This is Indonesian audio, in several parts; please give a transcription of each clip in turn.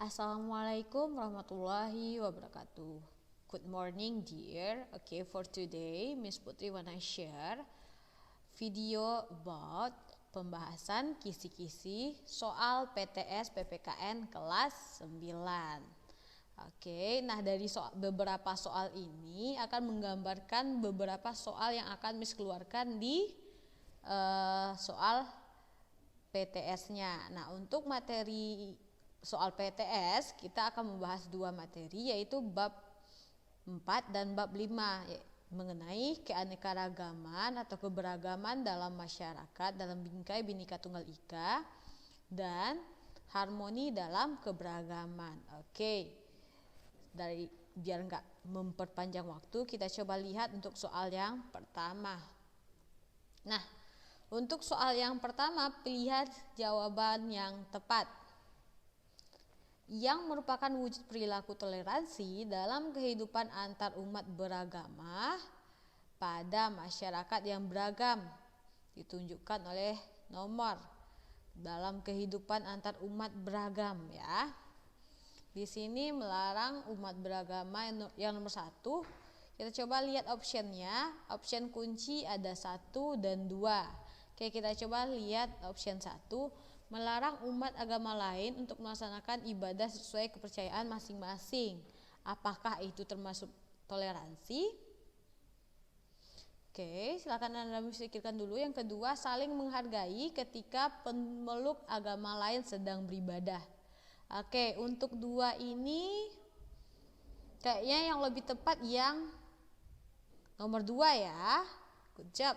Assalamualaikum warahmatullahi wabarakatuh. Good morning dear. Okay, for today Miss Putri wanna share video about pembahasan kisi-kisi soal PTS PPKN kelas 9. Oke, nah dari beberapa soal ini akan menggambarkan beberapa soal yang akan Miss keluarkan di soal PTS-nya. Nah, untuk materi soal PTS kita akan membahas dua materi, yaitu bab 4 dan bab 5 mengenai keanekaragaman atau keberagaman dalam masyarakat dalam bingkai Bhinneka Tunggal Ika dan harmoni dalam keberagaman. Oke, biar nggak memperpanjang waktu, kita coba lihat untuk soal yang pertama. Nah, untuk soal yang pertama, lihat jawaban yang tepat yang merupakan wujud perilaku toleransi dalam kehidupan antar umat beragama pada masyarakat yang beragam, ditunjukkan oleh nomor dalam kehidupan antar umat beragam ya. Di sini melarang umat beragama yang nomor 1. Kita coba lihat optionnya. Option kunci ada 1 dan 2. Oke, kita coba lihat option 1. Melarang umat agama lain untuk melaksanakan ibadah sesuai kepercayaan masing-masing. Apakah itu termasuk toleransi? Oke, silakan Anda pikirkan dulu. Yang kedua, saling menghargai ketika pemeluk agama lain sedang beribadah. Oke, untuk 2 ini kayaknya yang lebih tepat yang nomor 2 ya. Good job.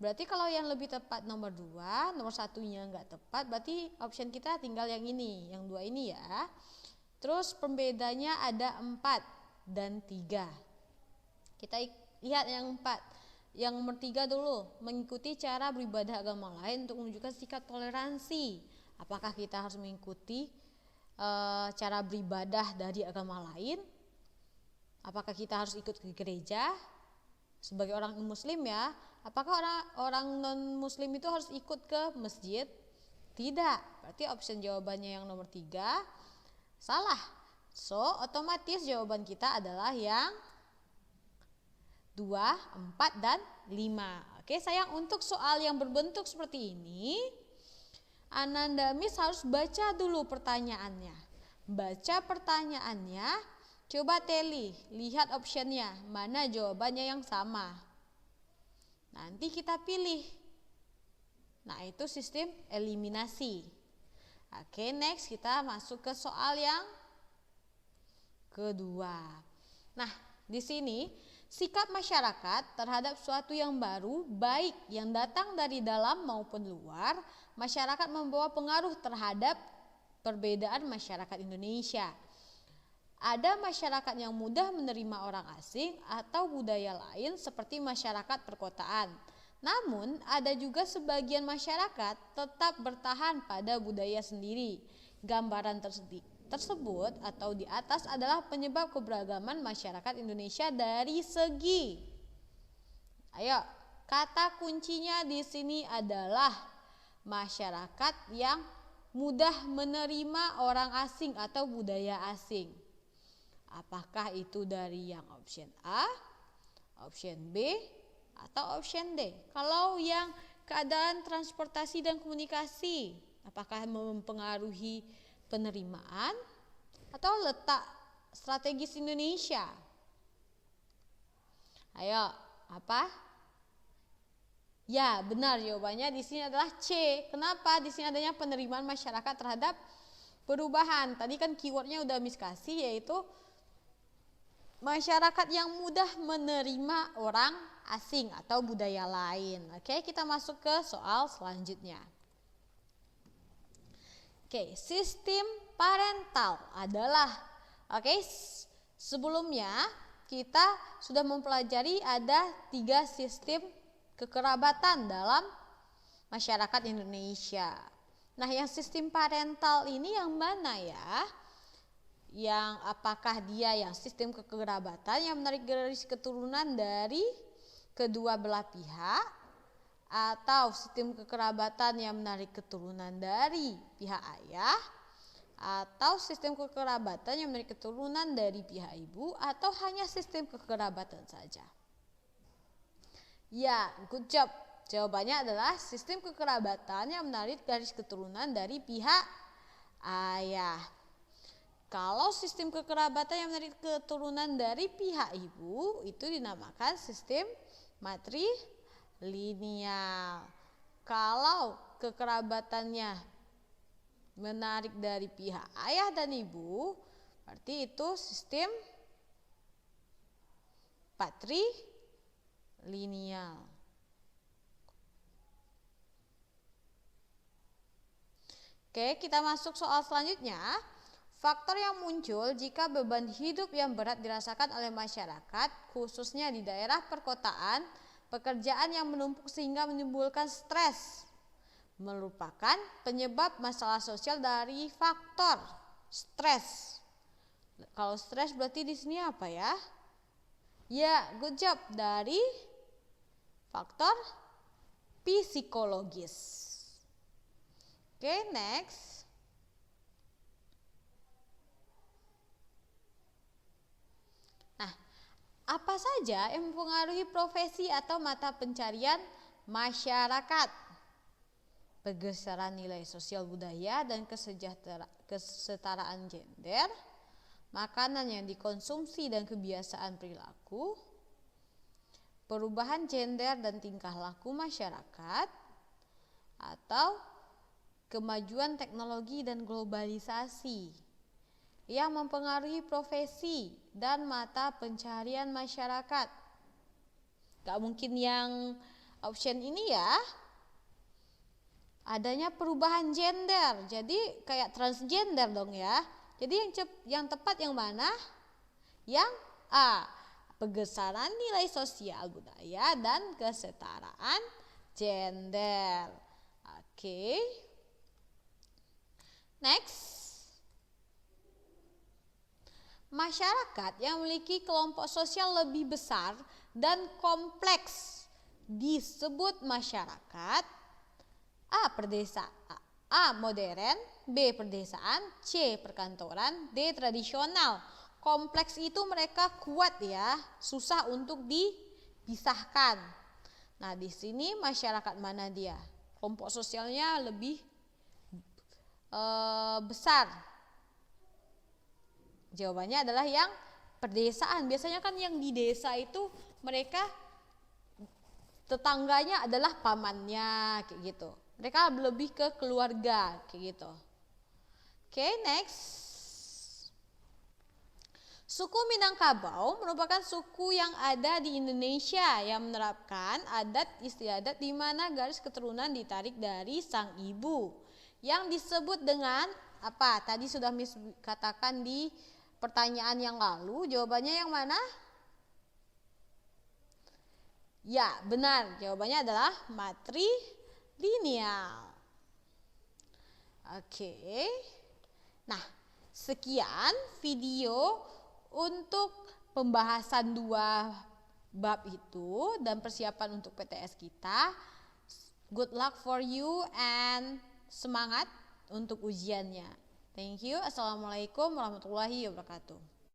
Berarti kalau yang lebih tepat nomor 2, nomor 1-nya enggak tepat, berarti option kita tinggal yang ini, yang 2 ini ya. Terus pembedanya ada 4 dan 3. Kita lihat yang 4. Yang nomor 3 dulu, mengikuti cara beribadah agama lain untuk menunjukkan sikap toleransi. Apakah kita harus mengikuti cara beribadah dari agama lain? Apakah kita harus ikut ke gereja sebagai orang muslim ya? Apakah orang non muslim itu harus ikut ke masjid? Tidak. Berarti option jawabannya yang nomor 3 salah. So, otomatis jawaban kita adalah yang 2, 4 dan 5. Oke, sayang untuk soal yang berbentuk seperti ini, Ananda Miss harus baca dulu pertanyaannya. Baca pertanyaannya, coba teli, lihat optionnya, mana jawabannya yang sama. Nanti kita pilih. Nah, itu sistem eliminasi. Oke, next kita masuk ke soal yang kedua. Nah, di sini sikap masyarakat terhadap suatu yang baru, baik yang datang dari dalam maupun luar, masyarakat membawa pengaruh terhadap perbedaan masyarakat Indonesia. Ada masyarakat yang mudah menerima orang asing atau budaya lain seperti masyarakat perkotaan. Namun, ada juga sebagian masyarakat tetap bertahan pada budaya sendiri. Gambaran tersebut atau di atas adalah penyebab keberagaman masyarakat Indonesia dari segi. Ayo, kata kuncinya di sini adalah masyarakat yang mudah menerima orang asing atau budaya asing. Apakah itu dari yang option A, option B, atau option D? Kalau yang keadaan transportasi dan komunikasi, apakah mempengaruhi penerimaan atau letak strategis Indonesia? Ayo, apa? Ya, benar jawabannya di sini adalah C. Kenapa? Di sini adanya penerimaan masyarakat terhadap perubahan. Tadi kan keywordnya udah Miss kasih, yaitu masyarakat yang mudah menerima orang asing atau budaya lain. Oke, kita masuk ke soal selanjutnya. Oke, sistem parental adalah, sebelumnya kita sudah mempelajari ada 3 sistem kekerabatan dalam masyarakat Indonesia. Nah, yang sistem parental ini yang mana ya? Yang apakah dia yang sistem kekerabatan yang menarik garis keturunan dari kedua belah pihak, atau sistem kekerabatan yang menarik keturunan dari pihak ayah, atau sistem kekerabatan yang memiliki keturunan dari pihak ibu, atau hanya sistem kekerabatan saja? Ya, good job. Jawabannya adalah sistem kekerabatan yang menarik garis keturunan dari pihak ayah. Kalau sistem kekerabatan yang menarik keturunan dari pihak ibu itu dinamakan sistem matrilineal. Kalau kekerabatannya menarik dari pihak ayah dan ibu, berarti itu sistem patrilineal. Oke, kita masuk soal selanjutnya. Faktor yang muncul jika beban hidup yang berat dirasakan oleh masyarakat, khususnya di daerah perkotaan, pekerjaan yang menumpuk sehingga menimbulkan stres, merupakan penyebab masalah sosial dari faktor stres. Kalau stres berarti di sini apa ya? Ya, good job, dari faktor psikologis. Oke, next. Nah, apa saja yang mempengaruhi profesi atau mata pencarian masyarakat? Pergeseran nilai sosial budaya dan kesetaraan gender, makanan yang dikonsumsi dan kebiasaan perilaku, perubahan gender dan tingkah laku masyarakat, atau kemajuan teknologi dan globalisasi yang mempengaruhi profesi dan mata pencarian masyarakat. Gak mungkin yang option ini ya. Adanya perubahan gender, jadi kayak transgender dong ya. Jadi yang tepat yang mana? Yang A, pergeseran nilai sosial budaya dan kesetaraan gender. Oke. Next. Masyarakat yang memiliki kelompok sosial lebih besar dan kompleks disebut masyarakat A. modern, B. perdesaan, C. perkantoran, D. tradisional. Kompleks itu mereka kuat ya, susah untuk dipisahkan. Nah, di sini masyarakat mana dia? Kelompok sosialnya lebih besar. Jawabannya adalah yang perdesaan. Biasanya kan yang di desa itu mereka tetangganya adalah pamannya kayak gitu. Mereka lebih ke keluarga kayak gitu. Oke, next. Suku Minangkabau merupakan suku yang ada di Indonesia yang menerapkan adat istiadat di mana garis keturunan ditarik dari sang ibu, yang disebut dengan apa? Tadi sudah Miss katakan di pertanyaan yang lalu. Jawabannya yang mana? Ya, benar. Jawabannya adalah matrilineal. Oke. Nah, sekian video untuk pembahasan 2 bab itu dan persiapan untuk PTS kita. Good luck for you and semangat untuk ujiannya. Thank you. Assalamualaikum warahmatullahi wabarakatuh.